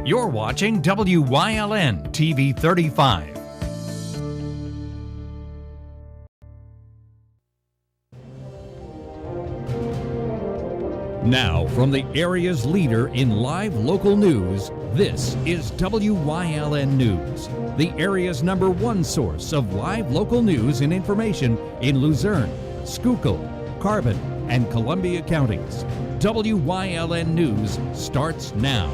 You're watching WYLN TV 35. Now, from the area's leader in live local news, this is WYLN News, the area's #1 source of live local news and information in Luzerne, Schuylkill, Carbon, and Columbia counties. WYLN News starts now.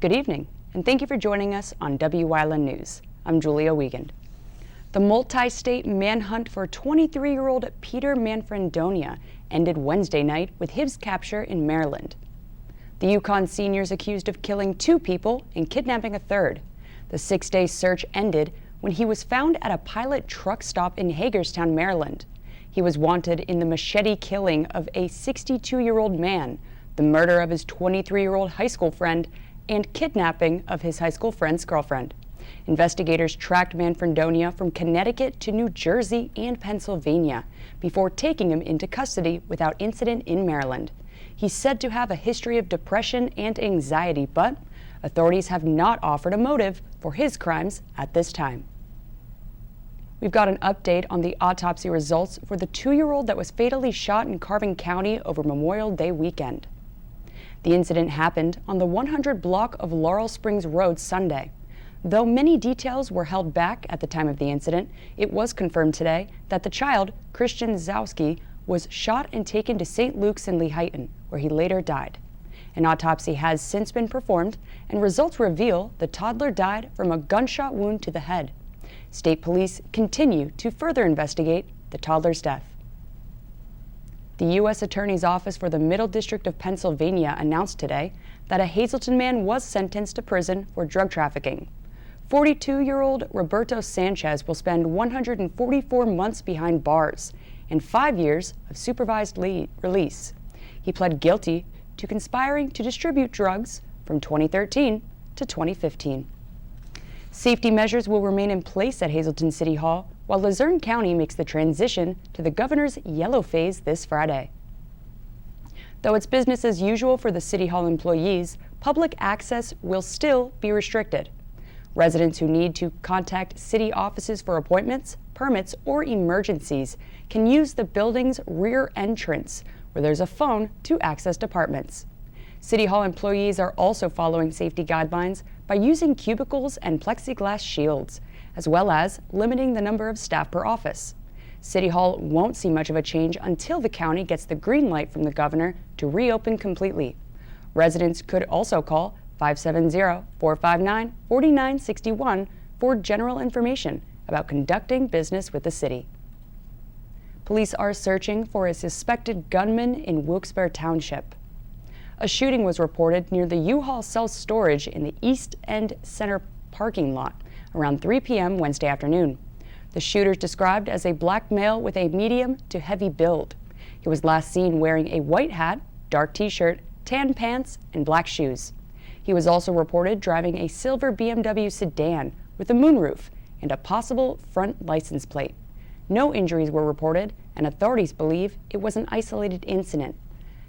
Good evening, and thank you for joining us on WYLN News. I'm Julia Wiegand. The multi-state manhunt for 23-year-old Peter Manfredonia ended Wednesday night with his capture in Maryland. The Yukon senior is accused of killing 2 people and kidnapping a third. The 6-day search ended when he was found at a pilot truck stop in Hagerstown, Maryland. He was wanted in the machete killing of a 62-year-old man, the murder of his 23-year-old high school friend, and kidnapping of his high school friend's girlfriend. Investigators tracked Manfredonia from Connecticut to New Jersey and Pennsylvania before taking him into custody without incident in Maryland. He's said to have a history of depression and anxiety, but authorities have not offered a motive for his crimes at this time. We've got an update on the autopsy results for the 2-year-old that was fatally shot in Carbon County over Memorial Day weekend. The incident happened on the 100 block of Laurel Springs Road Sunday. Though many details were held back at the time of the incident, it was confirmed today that the child, Christian Zowski, was shot and taken to St. Luke's in Lehighton, where he later died. An autopsy has since been performed, and results reveal the toddler died from a gunshot wound to the head. State police continue to further investigate the toddler's death. The U.S. Attorney's Office for the Middle District of Pennsylvania announced today that a Hazleton man was sentenced to prison for drug trafficking. 42-year-old Roberto Sanchez will spend 144 months behind bars and 5 years of supervised release. He pled guilty to conspiring to distribute drugs from 2013 to 2015. Safety measures will remain in place at Hazleton City Hall while Luzerne County makes the transition to the governor's yellow phase this Friday. Though it's business as usual for the City Hall employees, public access will still be restricted. Residents who need to contact city offices for appointments, permits, or emergencies can use the building's rear entrance, where there's a phone to access departments. City Hall employees are also following safety guidelines by using cubicles and plexiglass shields, as well as limiting the number of staff per office. City Hall won't see much of a change until the county gets the green light from the governor to reopen completely. Residents could also call 570-459-4961 for general information about conducting business with the city. Police are searching for a suspected gunman in Wilkes-Barre Township. A shooting was reported near the U-Haul self-storage in the East End Center parking lot around 3 p.m. Wednesday afternoon. The shooter is described as a black male with a medium to heavy build. He was last seen wearing a white hat, dark t-shirt, tan pants, and black shoes. He was also reported driving a silver BMW sedan with a moonroof and a possible front license plate. No injuries were reported, and authorities believe it was an isolated incident.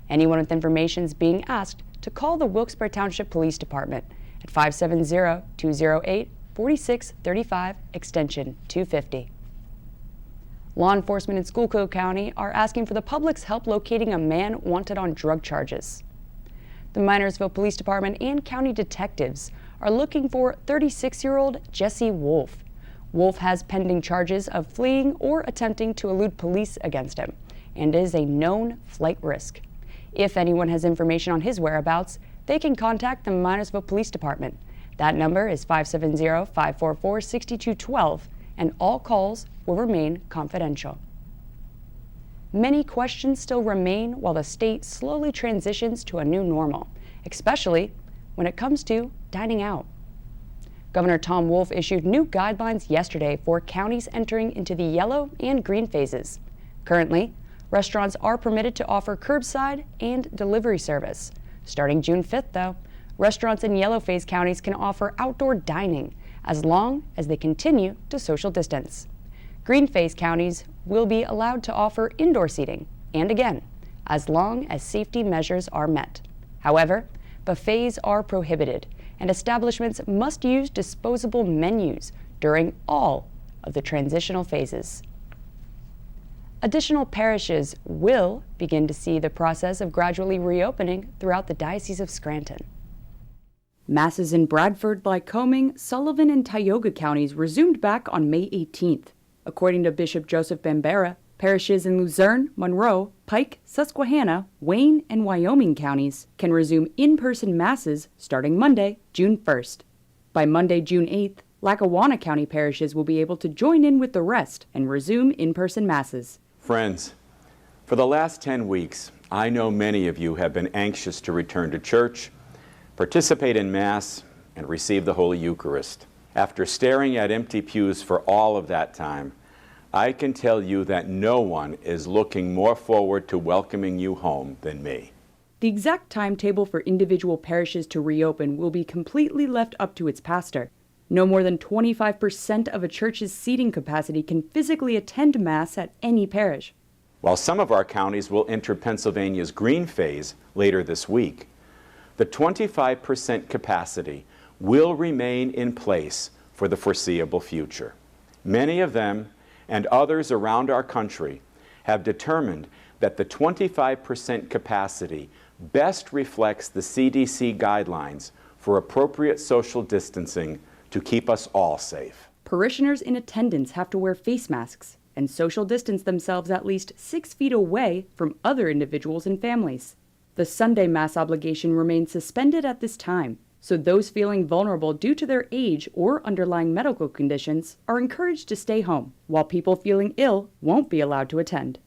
Anyone with information is being asked to call the Wilkes-Barre Township Police Department at 570-208-4635, extension 250. Law enforcement in Schuylkill County are asking for the public's help locating a man wanted on drug charges. The Minersville Police Department and county detectives are looking for 36-year-old Jesse Wolf. Wolf has pending charges of fleeing or attempting to elude police against him and is a known flight risk. If anyone has information on his whereabouts, they can contact the Minersville Police Department. That number is 570-544-6212, and all calls will remain confidential. Many questions still remain while the state slowly transitions to a new normal, especially when it comes to dining out. Governor Tom Wolf issued new guidelines yesterday for counties entering into the yellow and green phases. Currently, restaurants are permitted to offer curbside and delivery service. Starting June 5th, though, restaurants in yellow phase counties can offer outdoor dining as long as they continue to social distance. Green phase counties will be allowed to offer indoor seating, and again, as long as safety measures are met. However, buffets are prohibited, and establishments must use disposable menus during all of the transitional phases. Additional parishes will begin to see the process of gradually reopening throughout the Diocese of Scranton. Masses in Bradford, Lycoming, Sullivan, and Tioga counties resumed back on May 18th. According to Bishop Joseph Bambera, parishes in Luzerne, Monroe, Pike, Susquehanna, Wayne, and Wyoming counties can resume in-person masses starting Monday, June 1st. By Monday, June 8th, Lackawanna County parishes will be able to join in with the rest and resume in-person masses. Friends, for the last 10 weeks, I know many of you have been anxious to return to church, participate in Mass, and receive the Holy Eucharist. After staring at empty pews for all of that time, I can tell you that no one is looking more forward to welcoming you home than me. The exact timetable for individual parishes to reopen will be completely left up to its pastor. No more than 25% of a church's seating capacity can physically attend Mass at any parish. While some of our counties will enter Pennsylvania's green phase later this week, the 25% capacity will remain in place for the foreseeable future. Many of them and others around our country have determined that the 25% capacity best reflects the CDC guidelines for appropriate social distancing to keep us all safe. Parishioners in attendance have to wear face masks and social distance themselves at least 6 feet away from other individuals and families. The Sunday Mass obligation remains suspended at this time, so those feeling vulnerable due to their age or underlying medical conditions are encouraged to stay home, while people feeling ill won't be allowed to attend.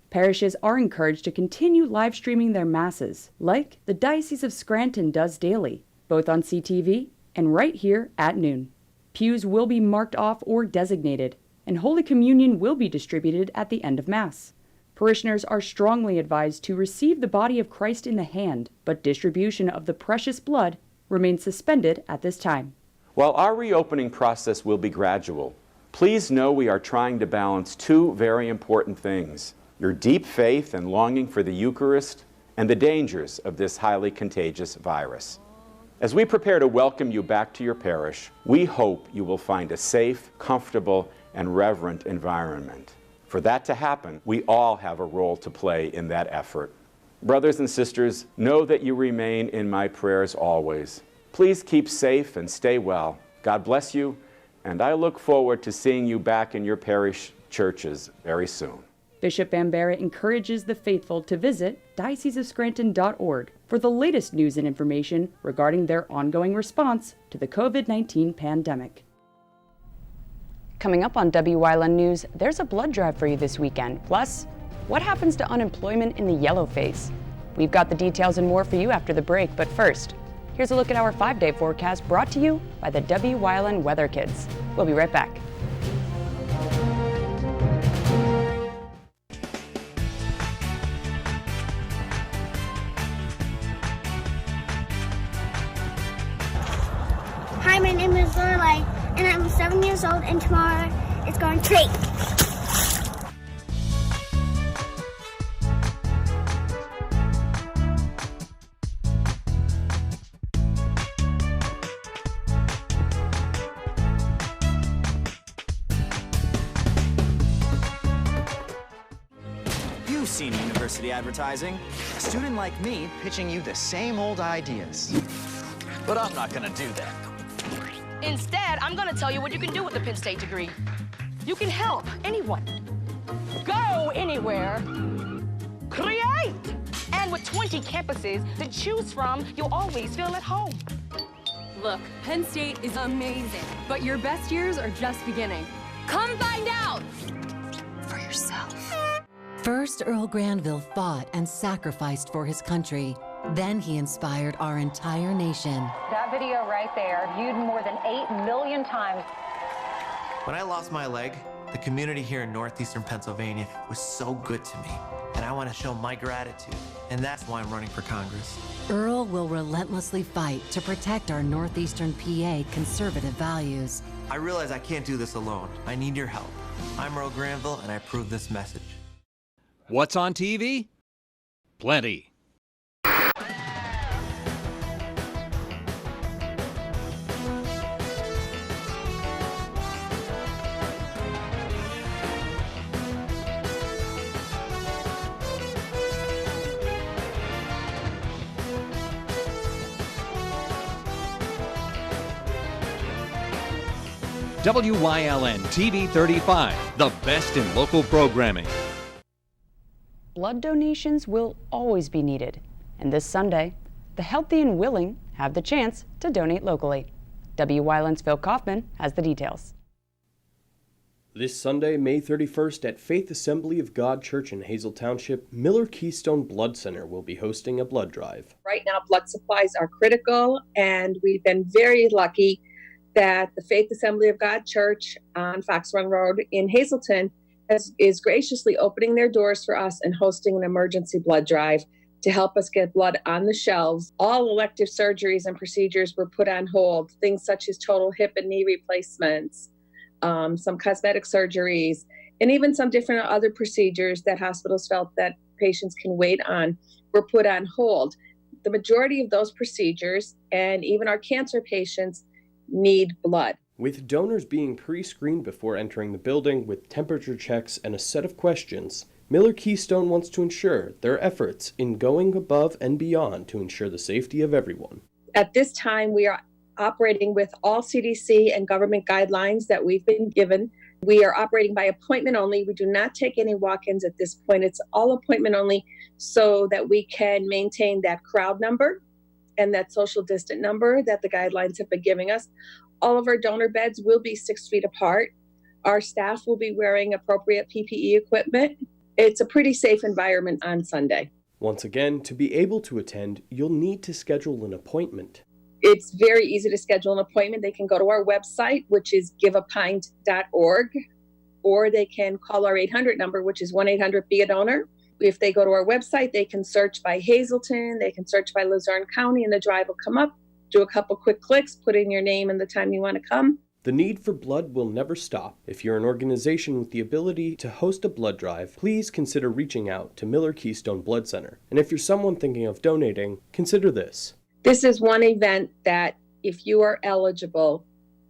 Parishes are encouraged to continue live streaming their Masses, like the Diocese of Scranton does daily, both on CTV and right here at noon. Pews will be marked off or designated, and Holy Communion will be distributed at the end of Mass. Parishioners are strongly advised to receive the body of Christ in the hand, but distribution of the precious blood remains suspended at this time. While our reopening process will be gradual, please know we are trying to balance two very important things: your deep faith and longing for the Eucharist, and the dangers of this highly contagious virus. As we prepare to welcome you back to your parish, we hope you will find a safe, comfortable, and reverent environment. For that to happen, we all have a role to play in that effort. Brothers and sisters, know that you remain in my prayers always. Please keep safe and stay well. God bless you, and I look forward to seeing you back in your parish churches very soon. Bishop Bambera encourages the faithful to visit dioceseofscranton.org for the latest news and information regarding their ongoing response to the COVID-19 pandemic. Coming up on Wyln News, there's a blood drive for you this weekend. Plus, what happens to unemployment in the yellow phase? We've got the details and more for you after the break, but first, here's a look at our 5-day forecast brought to you by the Wyln Weather Kids. We'll be right back. Hi, my name is Lorelai, and I'm 7 years old, and tomorrow is going treat. You've seen university advertising. A student like me pitching you the same old ideas. But I'm not gonna do that. Instead, I'm gonna tell you what you can do with a Penn State degree. You can help anyone. Go anywhere. Create! And with 20 campuses to choose from, you'll always feel at home. Look, Penn State is amazing, but your best years are just beginning. Come find out for yourself. First, Earl Granville fought and sacrificed for his country. Then he inspired our entire nation. That video right there, viewed more than 8 million times. When I lost my leg, the community here in northeastern Pennsylvania was so good to me, and I want to show my gratitude, and that's why I'm running for Congress. Earl will relentlessly fight to protect our northeastern PA conservative values. I realize I can't do this alone. I need your help. I'm Earl Granville, and I approve this message. What's on TV? Plenty. WYLN TV 35, the best in local programming. Blood donations will always be needed, and this Sunday, the healthy and willing have the chance to donate locally. WYLN's Phil Kaufman has the details. This Sunday, May 31st, at Faith Assembly of God Church in Hazel Township, Miller Keystone Blood Center will be hosting a blood drive. Right now, blood supplies are critical, and we've been very lucky that the Faith Assembly of God Church on Fox Run Road in Hazleton is graciously opening their doors for us and hosting an emergency blood drive to help us get blood on the shelves. All elective surgeries and procedures were put on hold, things such as total hip and knee replacements, some cosmetic surgeries, and even some different other procedures that hospitals felt that patients can wait on were put on hold. The majority of those procedures, and even our cancer patients, need blood. With donors being pre-screened before entering the building with temperature checks and a set of questions, Miller Keystone wants to ensure their efforts in going above and beyond to ensure the safety of everyone. At this time, we are operating with all CDC and government guidelines that we've been given. We are operating by appointment only. We do not take any walk-ins at this point. It's all appointment only so that we can maintain that crowd number and that social distant number that the guidelines have been giving us. All of our donor beds will be 6 feet apart. Our staff will be wearing appropriate PPE equipment. It's a pretty safe environment on Sunday. Once again, to be able to attend, you'll need to schedule an appointment. It's very easy to schedule an appointment. They can go to our website, which is giveapint.org, or they can call our 800 number, which is 1-800-BE-A-DONOR. If they go to our website, they can search by Hazleton, they can search by Luzerne County, and the drive will come up. Do a couple quick clicks, put in your name and the time you want to come. The need for blood will never stop. If you're an organization with the ability to host a blood drive, please consider reaching out to Miller Keystone Blood Center. And if you're someone thinking of donating, consider this. This is one event that, if you are eligible,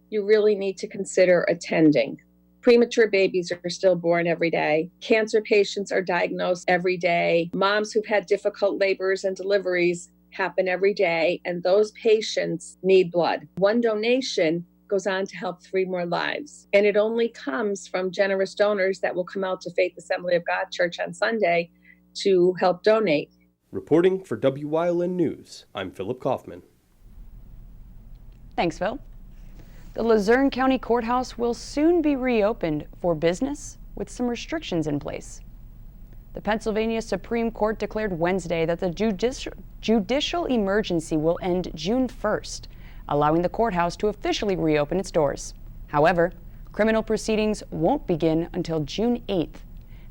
you really need to consider attending. Premature babies are still born every day. Cancer patients are diagnosed every day. Moms who've had difficult labors and deliveries happen every day, and those patients need blood. One donation goes on to help 3 more lives. And it only comes from generous donors that will come out to Faith Assembly of God Church on Sunday to help donate. Reporting for WYLN News, I'm Philip Kaufman. Thanks, Phil. The Luzerne County Courthouse will soon be reopened for business with some restrictions in place. The Pennsylvania Supreme Court declared Wednesday that the judicial emergency will end June 1st, allowing the courthouse to officially reopen its doors. However, criminal proceedings won't begin until June 8th.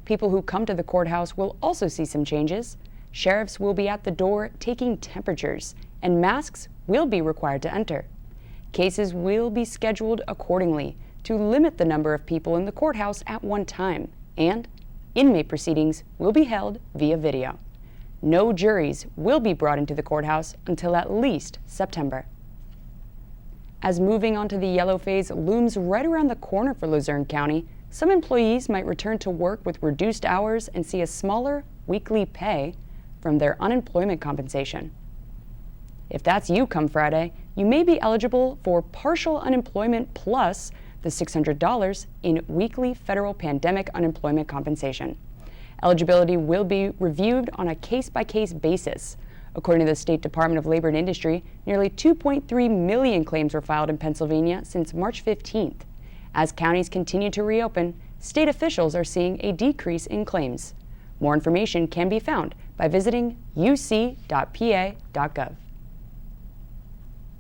People who come to the courthouse will also see some changes. Sheriffs will be at the door taking temperatures, and masks will be required to enter. Cases will be scheduled accordingly to limit the number of people in the courthouse at one time, and inmate proceedings will be held via video. No juries will be brought into the courthouse until at least September. As moving onto the yellow phase looms right around the corner for Luzerne County, some employees might return to work with reduced hours and see a smaller weekly pay from their unemployment compensation. If that's you come Friday, you may be eligible for partial unemployment plus the $600 in weekly federal pandemic unemployment compensation. Eligibility will be reviewed on a case-by-case basis. According to the State Department of Labor and Industry, nearly 2.3 million claims were filed in Pennsylvania since March 15th. As counties continue to reopen, state officials are seeing a decrease in claims. More information can be found by visiting uc.pa.gov.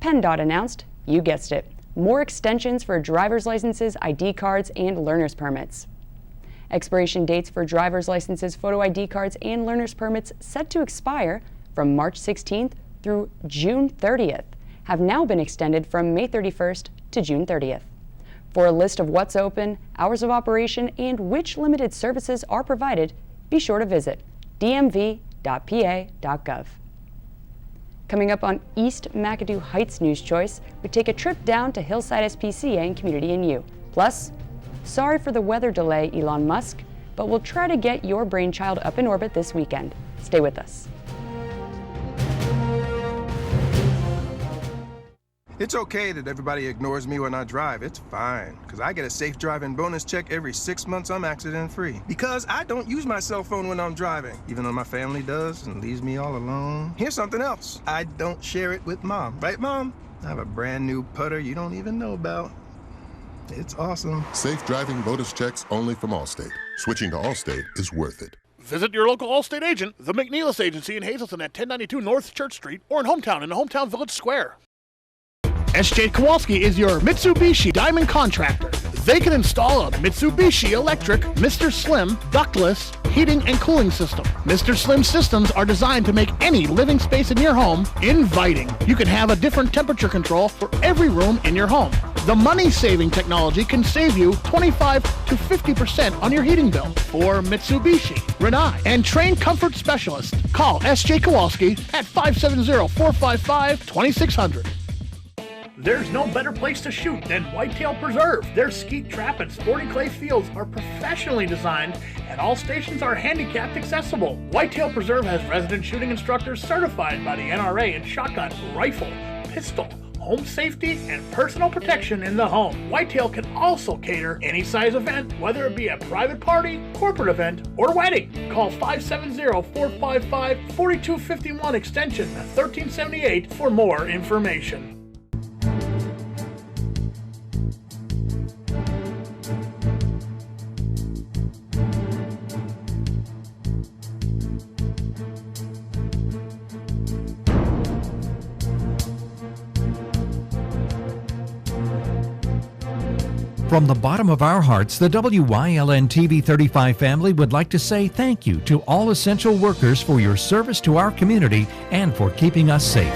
PennDOT announced, you guessed it, more extensions for driver's licenses, ID cards, and learner's permits. Expiration dates for driver's licenses, photo ID cards, and learner's permits set to expire from March 16th through June 30th have now been extended from May 31st to June 30th. For a list of what's open, hours of operation, and which limited services are provided, be sure to visit dmv.pa.gov. Coming up on East McAdoo Heights News Choice, we take a trip down to Hillside SPCA and Community NU. Plus, sorry for the weather delay, Elon Musk, but we'll try to get your brainchild up in orbit this weekend. Stay with us. It's okay that everybody ignores me when I drive. It's fine, because I get a safe driving bonus check every 6 months I'm accident-free. Because I don't use my cell phone when I'm driving, even though my family does and leaves me all alone. Here's something else. I don't share it with Mom. Right, Mom? I have a brand new putter you don't even know about. It's awesome. Safe driving bonus checks only from Allstate. Switching to Allstate is worth it. Visit your local Allstate agent, the McNeilis Agency in Hazleton at 1092 North Church Street, or in Hometown in the Hometown Village Square. S.J. Kowalski is your Mitsubishi Diamond Contractor. They can install a Mitsubishi electric Mr. Slim ductless heating and cooling system. Mr. Slim systems are designed to make any living space in your home inviting. You can have a different temperature control for every room in your home. The money-saving technology can save you 25 to 50% on your heating bill. For Mitsubishi, Rinnai, and trained comfort specialists, call S.J. Kowalski at 570-455-2600. There's no better place to shoot than Whitetail Preserve. Their skeet trap and sporting clay fields are professionally designed and all stations are handicapped accessible. Whitetail Preserve has resident shooting instructors certified by the NRA in shotgun, rifle, pistol, home safety, and personal protection in the home. Whitetail can also cater any size event, whether it be a private party, corporate event, or wedding. Call 570-455-4251 extension 1378 for more information. From the bottom of our hearts, the WYLN TV 35 family would like to say thank you to all essential workers for your service to our community and for keeping us safe.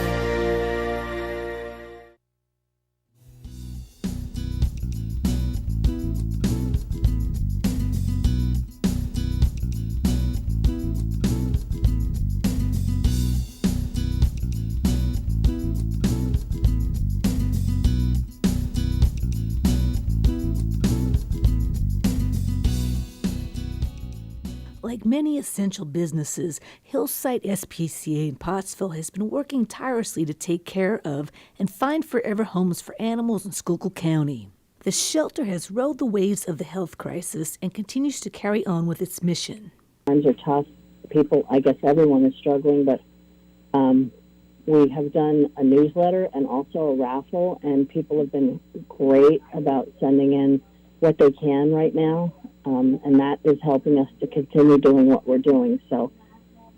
Like many essential businesses, Hillside SPCA in Pottsville has been working tirelessly to take care of and find forever homes for animals in Schuylkill County. The shelter has rode the waves of the health crisis and continues to carry on with its mission. Times are tough. People, I guess everyone is struggling, but we have done a newsletter and also a raffle, and people have been great about sending in what they can right now. And that is helping us to continue doing what we're doing. So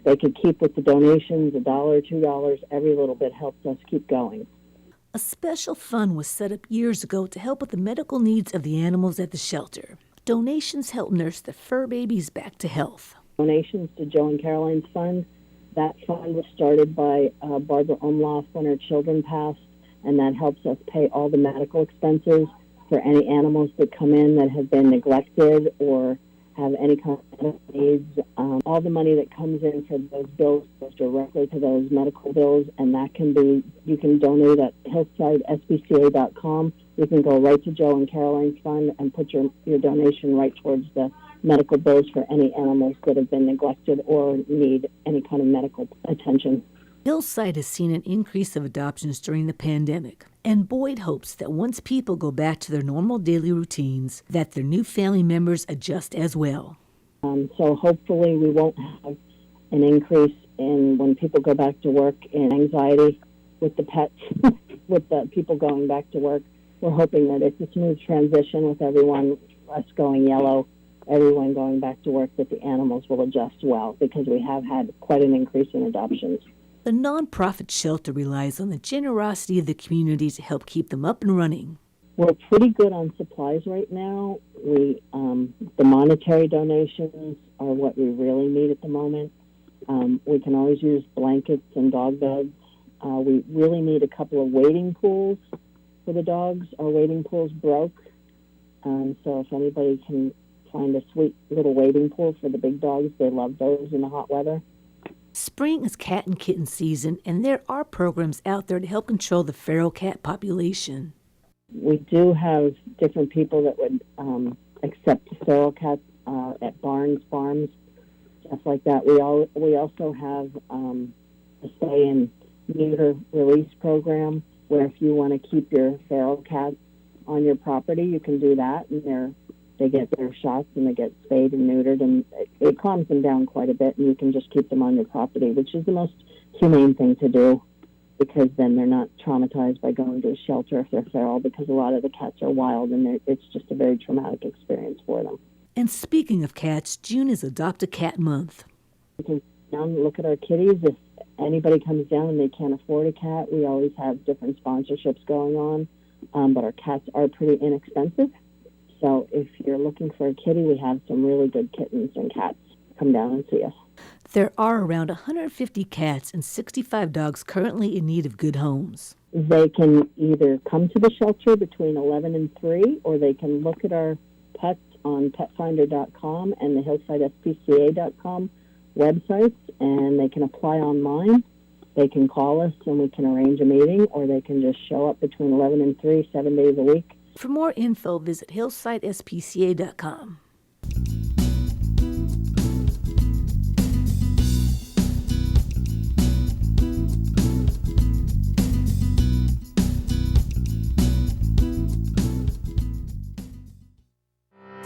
they could keep with the donations, $1, $2, every little bit helps us keep going. A special fund was set up years ago to help with the medical needs of the animals at the shelter. Donations help nurse the fur babies back to health. Donations to Joe and Caroline's fund. That fund was started by Barbara Umloff when her children passed, and that helps us pay all the medical expenses for any animals that come in that have been neglected or have any kind of medical needs. All the money that comes in for those bills goes directly to those medical bills, and that can be, you can donate at hillsidesbca.com. You can go right to Joe and Caroline's fund and put your donation right towards the medical bills for any animals that have been neglected or need any kind of medical attention. Hillside has seen an increase of adoptions during the pandemic, and Boyd hopes that once people go back to their normal daily routines, that their new family members adjust as well. So hopefully we won't have an increase in when people go back to work in anxiety with the pets, with the people going back to work. We're hoping that it's a smooth transition with everyone, us going yellow, everyone going back to work, that the animals will adjust well, because we have had quite an increase in adoptions. The nonprofit shelter relies on the generosity of the community to help keep them up and running. We're pretty good on supplies right now. The monetary donations are what we really need at the moment. We can always use blankets and dog beds. We really need a couple of wading pools for the dogs. Our wading pool's broke. So if anybody can find a sweet little wading pool for the big dogs, they love those in the hot weather. Spring is cat and kitten season, and there are programs out there to help control the feral cat population. We do have different people that would accept feral cats at barns, farms, stuff like that. We also have a spay and neuter release program, where if you want to keep your feral cats on your property, you can do that, and they get their shots and they get spayed and neutered, and it calms them down quite a bit, and you can just keep them on your property, which is the most humane thing to do, because then they're not traumatized by going to a shelter if they're feral, because a lot of the cats are wild, and it's just a very traumatic experience for them. And speaking of cats, June is Adopt a Cat Month. You can down and look at our kitties. If anybody comes down and they can't afford a cat, we always have different sponsorships going on, but our cats are pretty inexpensive. So if you're looking for a kitty, we have some really good kittens and cats. Come down and see us. There are around 150 cats and 65 dogs currently in need of good homes. They can either come to the shelter between 11 and 3, or they can look at our pets on petfinder.com and the hillsidespca.com websites, and they can apply online. They can call us and we can arrange a meeting, or they can just show up between 11 and 3, 7 days a week. For more info, visit hillsidespca.com.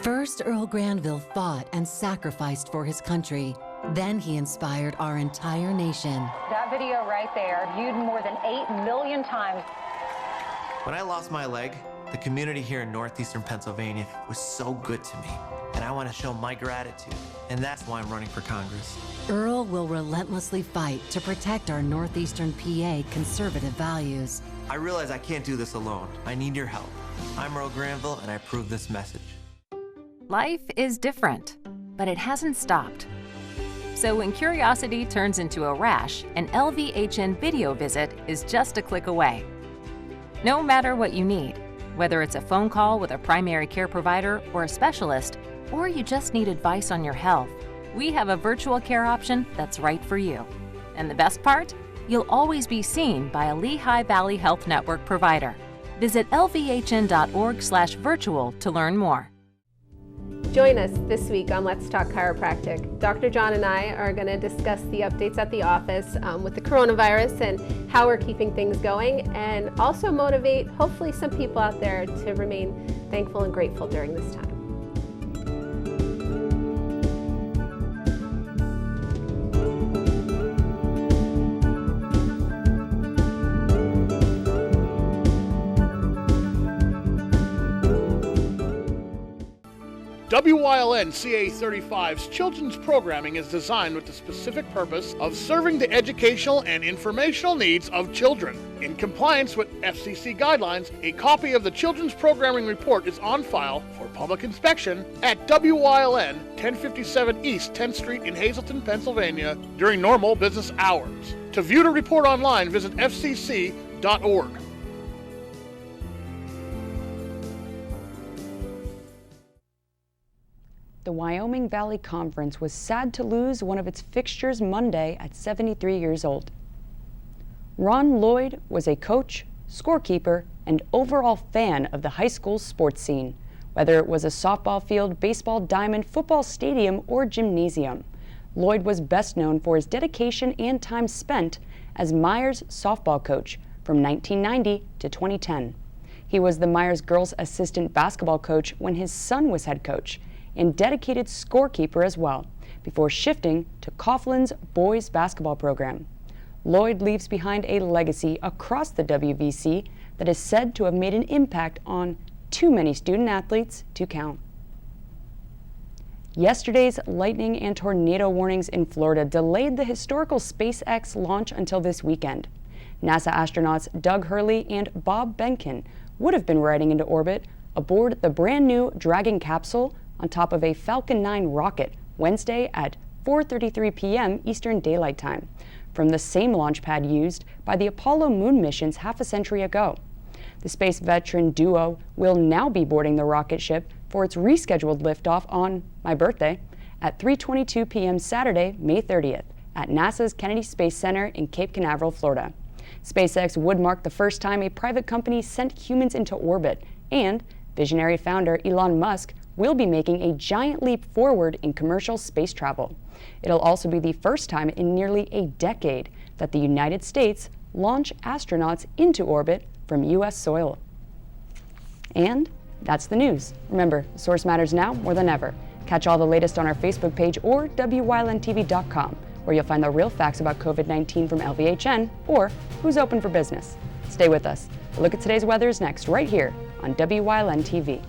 First, Earl Granville fought and sacrificed for his country. Then he inspired our entire nation. That video right there, viewed more than 8 million times. When I lost my leg, the community here in northeastern Pennsylvania was so good to me, and I want to show my gratitude, and that's why I'm running for Congress. Earl will relentlessly fight to protect our northeastern PA conservative values. I realize I can't do this alone. I need your help. I'm Earl Granville, and I approve this message. Life is different, but it hasn't stopped. So when curiosity turns into a rash, an LVHN video visit is just a click away. No matter what you need, whether it's a phone call with a primary care provider or a specialist, or you just need advice on your health, we have a virtual care option that's right for you. And the best part? You'll always be seen by a Lehigh Valley Health Network provider. Visit lvhn.org/virtual to learn more. Join us this week on Let's Talk Chiropractic. Dr. John and I are going to discuss the updates at the office with the coronavirus and how we're keeping things going, and also motivate, hopefully, some people out there to remain thankful and grateful during this time. Wyln CA35's children's programming is designed with the specific purpose of serving the educational and informational needs of children. In compliance with FCC guidelines, a copy of the Children's Programming Report is on file for public inspection at Wyln 1057 East 10th Street in Hazleton, Pennsylvania during normal business hours. To view the report online, visit fcc.org. The Wyoming Valley Conference was sad to lose one of its fixtures Monday at 73 years old. Ron Lloyd was a coach, scorekeeper, and overall fan of the high school sports scene, whether it was a softball field, baseball diamond, football stadium, or gymnasium. Lloyd was best known for his dedication and time spent as Myers softball coach from 1990 to 2010. He was the Myers girls' assistant basketball coach when his son was head coach, and dedicated scorekeeper as well, before shifting to Coughlin's boys basketball program. Lloyd leaves behind a legacy across the WVC that is said to have made an impact on too many student athletes to count. Yesterday's lightning and tornado warnings in Florida delayed the historical SpaceX launch until this weekend. NASA astronauts Doug Hurley and Bob Behnken would have been riding into orbit aboard the brand new Dragon capsule on top of a Falcon 9 rocket Wednesday at 4:33 p.m. Eastern Daylight Time, from the same launch pad used by the Apollo moon missions half a century ago. The space veteran duo will now be boarding the rocket ship for its rescheduled liftoff on my birthday at 3:22 p.m. Saturday, May 30th, at NASA's Kennedy Space Center in Cape Canaveral, Florida. SpaceX would mark the first time a private company sent humans into orbit, and visionary founder Elon Musk will be making a giant leap forward in commercial space travel. It'll also be the first time in nearly a decade that the United States launch astronauts into orbit from U.S. soil. And that's the news. Remember, Source matters now more than ever. Catch all the latest on our Facebook page or WYLNTV.com, where you'll find the real facts about COVID-19 from LVHN or who's open for business. Stay with us. A look at today's weather is next, right here on WYLN TV.